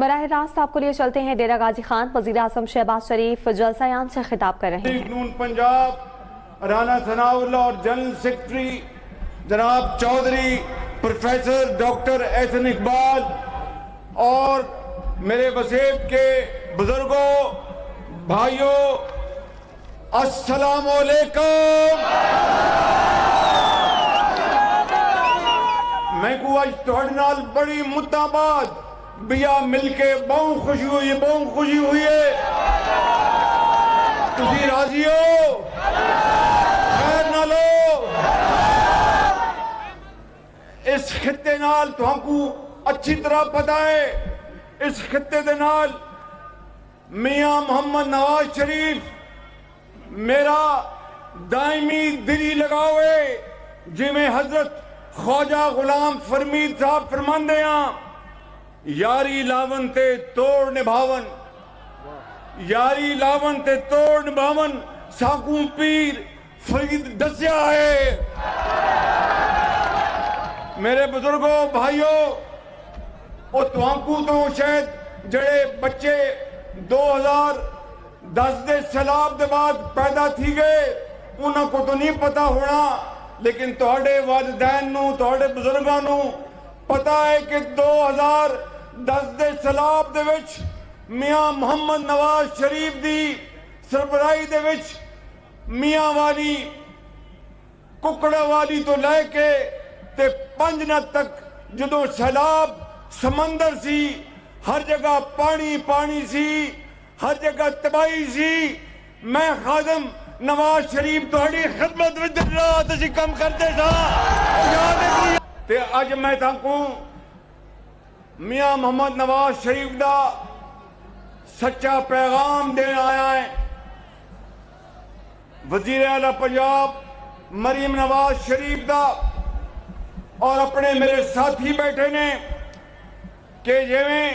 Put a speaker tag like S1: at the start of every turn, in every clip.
S1: براہ راست آپ کو لیے چلتے ہیں ڈیرہ غازی خان۔ وزیر اعظم شہباز شریف جلسہ عام سے خطاب کر رہے ہیں۔
S2: نون پنجاب رانا ثناء اللہ اور جنرل سیکرٹری جناب چودھری پروفیسر ڈاکٹر احسن اقبال اور میرے وسیب کے بزرگوں بھائیوں السلام علیکم۔ میں کو آج توڑ نال بڑی مدتاں بعد بیا مل کے بہت خوشی ہوئی ہے۔ تسی راضی ہو؟ خیر نہ لو۔ اس خطے نال تو ہم کو اچھی طرح پتا ہے، اس خطے دے نال میاں محمد نواز شریف میرا دائمی دلی لگاؤ ہے، جی میں حضرت خواجہ غلام فرمید صاحب فرماندے ہیں، یاری لاون تے توڑ نبھاون، یاری لاون تے توڑ نبھاون ساکوں پیر فرید دسیا ہے۔ میرے بزرگوں بھائیوں او توانکو تو شاید جڑے بچے 2010 دے سیلاب دے بعد پیدا تھی گئے انہاں کو تو نہیں پتا ہونا، لیکن توڑے والدین نو توڑے بزرگاں نو پتا ہے کہ 2010 دے سیلاب دے وچ میاں محمد نواز شریف دی سربراہی دے وچ میاں والی ککڑا والی تو لے کے تے پنجنت تک جدوں سیلاب سمندر سی، ہر جگہ پانی سی، ہر جگہ تباہی سی، میں خادم نواز شریف تہاڈی خدمت وچ دن رات اسی کم کرتے سا۔ تے اج میں تانکو میاں محمد نواز شریف دا سچا پیغام دین آیا ہے۔ وزیر اعلیٰ پنجاب مریم نواز شریف دا اور اپنے میرے ساتھی بیٹھے نے کہ جویں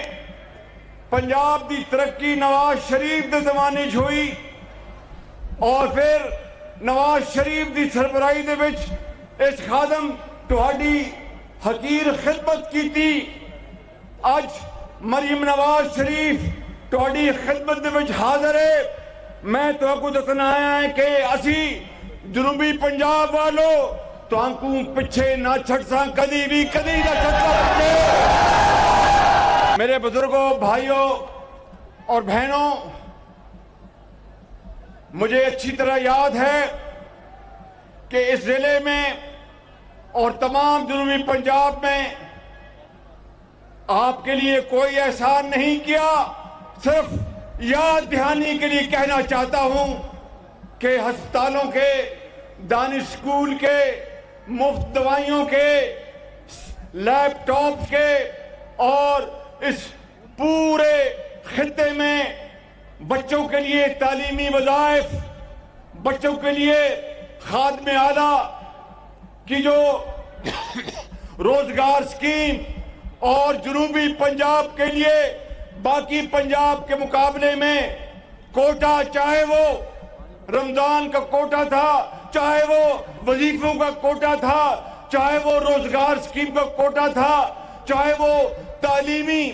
S2: پنجاب دی ترقی نواز شریف دے زمانے ہوئی اور پھر نواز شریف دی سربراہی دے وچ اس خادم تہاڈی حقیر خدمت کیتی، اج مریم نواز شریف تہاڈی خدمت دے وچ حاضر ہے۔ میں تہاکو دسنا آیا ہے کہ اسی جنوبی پنجاب والو تہاکو پچھے نہ چھڑساں، کدی نہ چھڑساں پچھے۔ میرے بزرگوں بھائیوں اور بہنوں، مجھے اچھی طرح یاد ہے کہ اس ضلع میں اور تمام جنوبی پنجاب میں آپ کے لیے کوئی احسان نہیں کیا، صرف یاد دہانی کے لیے کہنا چاہتا ہوں کہ ہسپتالوں کے، دانش اسکول کے، مفت دوائیوں کے، لیپ ٹاپ کے اور اس پورے خطے میں بچوں کے لیے تعلیمی وظائف، بچوں کے لیے خادم اعلیٰ کی جو روزگار سکیم اور جنوبی پنجاب کے لیے باقی پنجاب کے مقابلے میں کوٹا، چاہے وہ رمضان کا کوٹا تھا، چاہے وہ وظیفوں کا کوٹا تھا، چاہے وہ روزگار سکیم کا کوٹا تھا، چاہے وہ تعلیمی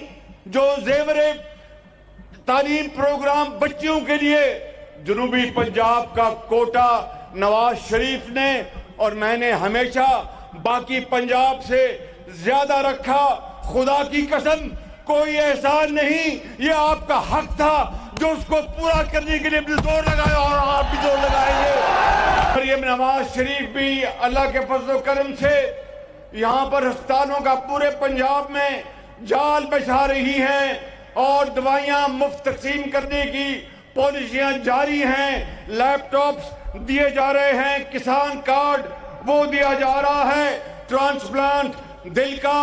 S2: جو زیور تعلیم پروگرام بچیوں کے لیے جنوبی پنجاب کا کوٹا نواز شریف نے اور میں نے ہمیشہ باقی پنجاب سے زیادہ رکھا۔ خدا کی قسم کوئی احسان نہیں، یہ آپ کا حق تھا جو اس کو پورا کرنے کے لیے بھی زور لگایا اور آپ بھی زور لگائیں گے۔ مریم نواز شریف بھی اللہ کے فضل و کرم سے یہاں پر ہسپتالوں کا پورے پنجاب میں جال بچھا رہی ہیں اور دوائیاں مفت تقسیم کرنے کی پالیسیاں جاری ہیں، لیپ ٹاپس دیے جا رہے ہیں، کسان کارڈ وہ دیا جا رہا ہے، ٹرانسپلانٹ دل کا،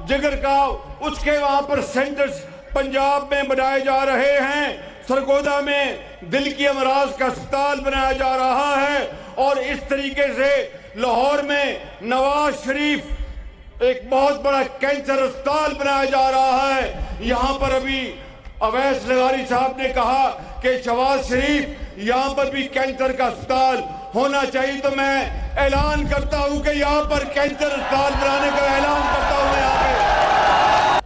S2: جگر کا، اس کے وہاں پر سینٹرز پنجاب میں بنائے جا رہے ہیں۔ سرگودا میں دل کی امراض کا ہسپتال بنایا جا رہا ہے اور اس طریقے سے لاہور میں نواز شریف ایک بہت بڑا کینسر ہسپتال بنایا جا رہا ہے۔ یہاں پر ابھی اویس لغاری صاحب نے کہا کہ شہباز شریف یہاں پر بھی کینسر کا ہسپتال ہونا چاہیے، تو میں اعلان کرتا ہوں کہ یہاں پر کینسر ہسپتال بنانے کا اعلان کرتا ہوں یہاں پہ۔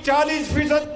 S2: 40%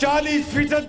S2: 40%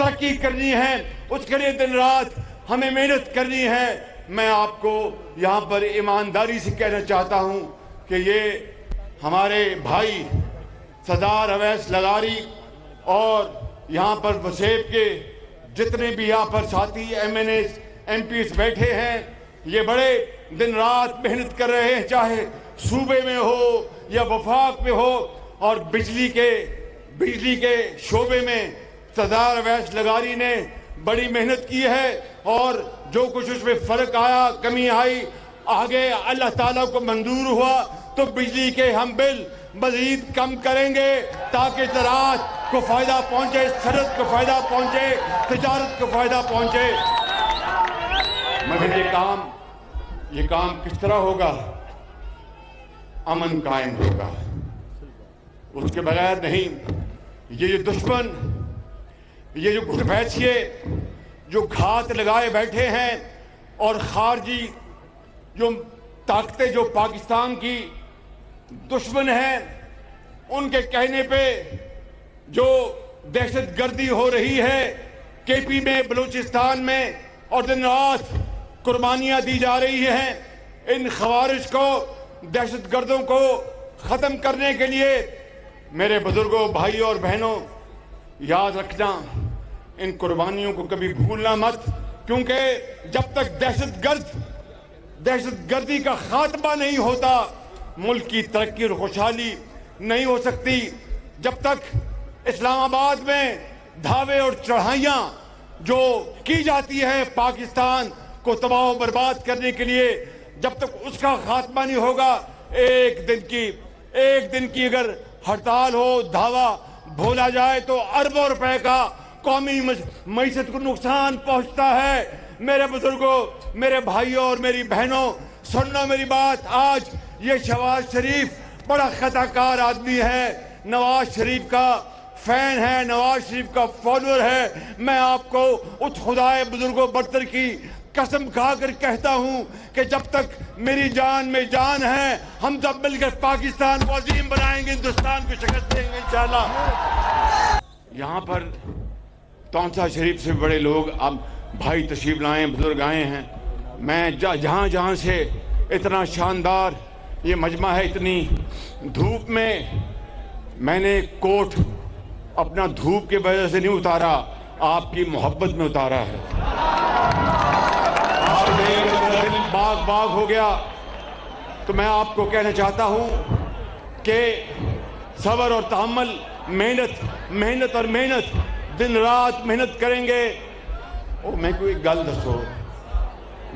S2: ترقی کرنی ہے، اس کے لیے دن رات ہمیں محنت کرنی ہے۔ میں آپ کو یہاں پر ایمانداری سے کہنا چاہتا ہوں کہ یہ ہمارے بھائی سردار اویس لغاری اور یہاں پر وسیب کے جتنے بھی یہاں پر ساتھی MNAs MPs بیٹھے ہیں، یہ بڑے دن رات محنت کر رہے ہیں، چاہے صوبے میں ہو یا وفاق میں ہو، اور بجلی کے شعبے میں سردار اویس لغاری نے بڑی محنت کی ہے، اور جو کچھ اس میں فرق آیا، کمی آئی، آگے اللہ تعالیٰ کو منظور ہوا تو بجلی کے ہم بل مزید کم کریں گے تاکہ زراعت کو فائدہ پہنچے، صنعت کو فائدہ پہنچے، تجارت کو فائدہ پہنچے۔ مگر یہ کام کس طرح ہوگا؟ امن قائم ہوگا، اس کے بغیر نہیں۔ یہ جو دشمن، یہ جو گھٹ بیٹھیے جو گھات لگائے بیٹھے ہیں، اور خارجی جو طاقتیں جو پاکستان کی دشمن ہیں، ان کے کہنے پہ جو دہشت گردی ہو رہی ہے کے پی میں، بلوچستان میں، اور دن رات قربانیاں دی جا رہی ہیں، ان خوارج کو، دہشت گردوں کو ختم کرنے کے لیے میرے بزرگوں، بھائیوں اور بہنوں، یاد رکھنا، ان قربانیوں کو کبھی بھولنا مت، کیونکہ جب تک دہشت گردی کا خاتمہ نہیں ہوتا، ملک کی ترقی اور خوشحالی نہیں ہو سکتی۔ جب تک اسلام آباد میں دھاوے اور چڑھائیاں جو کی جاتی ہے پاکستان کو تباہ و برباد کرنے کے لیے، جب تک اس کا خاتمہ نہیں ہوگا، ایک دن کی اگر ہڑتال ہو، دھاوا بھولا جائے تو اربوں روپے کا قومی معیشت کو نقصان پہنچتا ہے۔ میرے بزرگوں، میرے بھائیوں اور میری بہنوں، سننا میری بات۔ آج یہ شہباز شریف بڑا خطا کار آدمی ہے، نواز شریف کا فین ہے، نواز شریف کا فالوور ہے۔ میں آپ کو اس خدائے بزرگوں برتر کی قسم کھا کر کہتا ہوں کہ جب تک میری جان میں جان ہے، ہم سب مل کر پاکستان کو عظیم بنائیں گے، ہندوستان کو شکست دیں گے انشاءاللہ۔ یہاں پر تونسا شریف سے بڑے لوگ اب بھائی تشریف لائے، بزرگ آئے ہیں۔ میں جہاں سے اتنا شاندار یہ مجمع ہے، اتنی دھوپ میں نے کوٹ اپنا دھوپ کے وجہ سے نہیں اتارا، آپ کی محبت میں اتارا ہے۔ باغ ہو گیا، تو میں آپ کو کہنا چاہتا ہوں کہ صبر اور تحمل، محنت اور محنت، دن رات محنت کریں گے۔ میں کوئی گل دسو،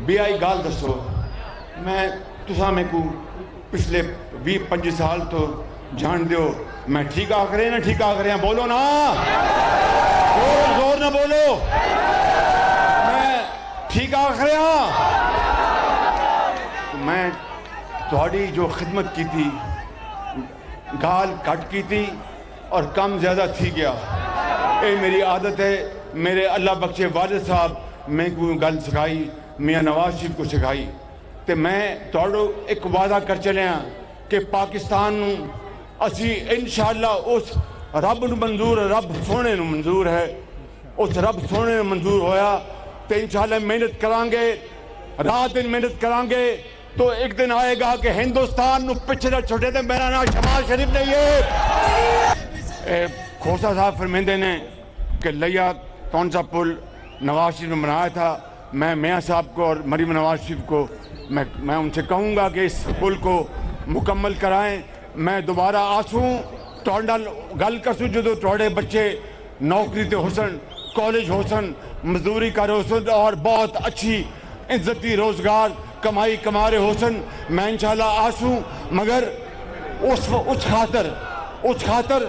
S2: گل دسو، میں تسا میں کو پچھلے 20-25 سال تو جان دیو، میں ٹھیک آخ رہے ہیں نا، ٹھیک آخ رہے ہیں، بولو نا، زور نہ بولو، میں ٹھیک آخ رہے ہیں۔ میں تھوڑی جو خدمت کی تھی، گال کٹ کی تھی اور کم زیادہ تھی گیا، اے میری عادت ہے۔ میرے اللہ بخشے والد صاحب میں کوئی گل سکھائی، میاں نواز شریف کو سکھائی، تو میں توڑو ایک وعدہ کر چلے ہیں کہ پاکستان اسی انشاءاللہ اس رب نو منظور ہے، رب سونے نو منظور ہے، اس رب سونے نو منظور ہویا تو انشاءاللہ محنت کران گے، رات دن محنت کران گے، تو ایک دن آئے گا کہ ہندوستان نو پچھے نہ چھوٹے تھے۔ میرا نام شہباز شریف نہیں ہے۔ کھوسا صاحب فرمیندے نے کہ لیا تونسا پل نواز شریف نے بنایا تھا۔ میں میاں صاحب کو اور مریم نواز شریف کو میں ان سے کہوں گا کہ اس پل کو مکمل کرائیں۔ میں دوبارہ آسوں توڑا گل کرسوں جو توڑے بچے نوکری تے حسن، کالج حسن، مزدوری کر حسن اور بہت اچھی عزتی روزگار کمائی کمارے حسن، میں انشاءاللہ آسوں۔ مگر اس خاطر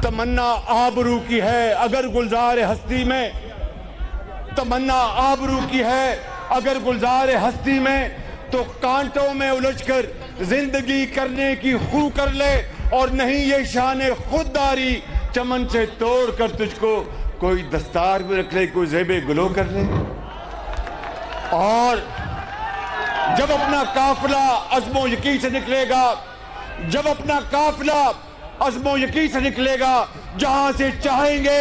S2: تمنا آبرو کی ہے اگر گلزار ہستی میں، تمنا آبرو کی ہے اگر گلزار ہستی میں، تو کانٹوں میں الجھ کر زندگی کرنے کی خو کر لے، اور نہیں یہ شان خودداری چمن سے توڑ کر تجھ کو کوئی دستار بھی رکھ لے، کوئی زیب گلو کر لے۔ اور جب اپنا قافلہ عزم و یقین سے نکلے گا، جب اپنا قافلہ عزم و یقین سے نکلے گا، جہاں سے چاہیں گے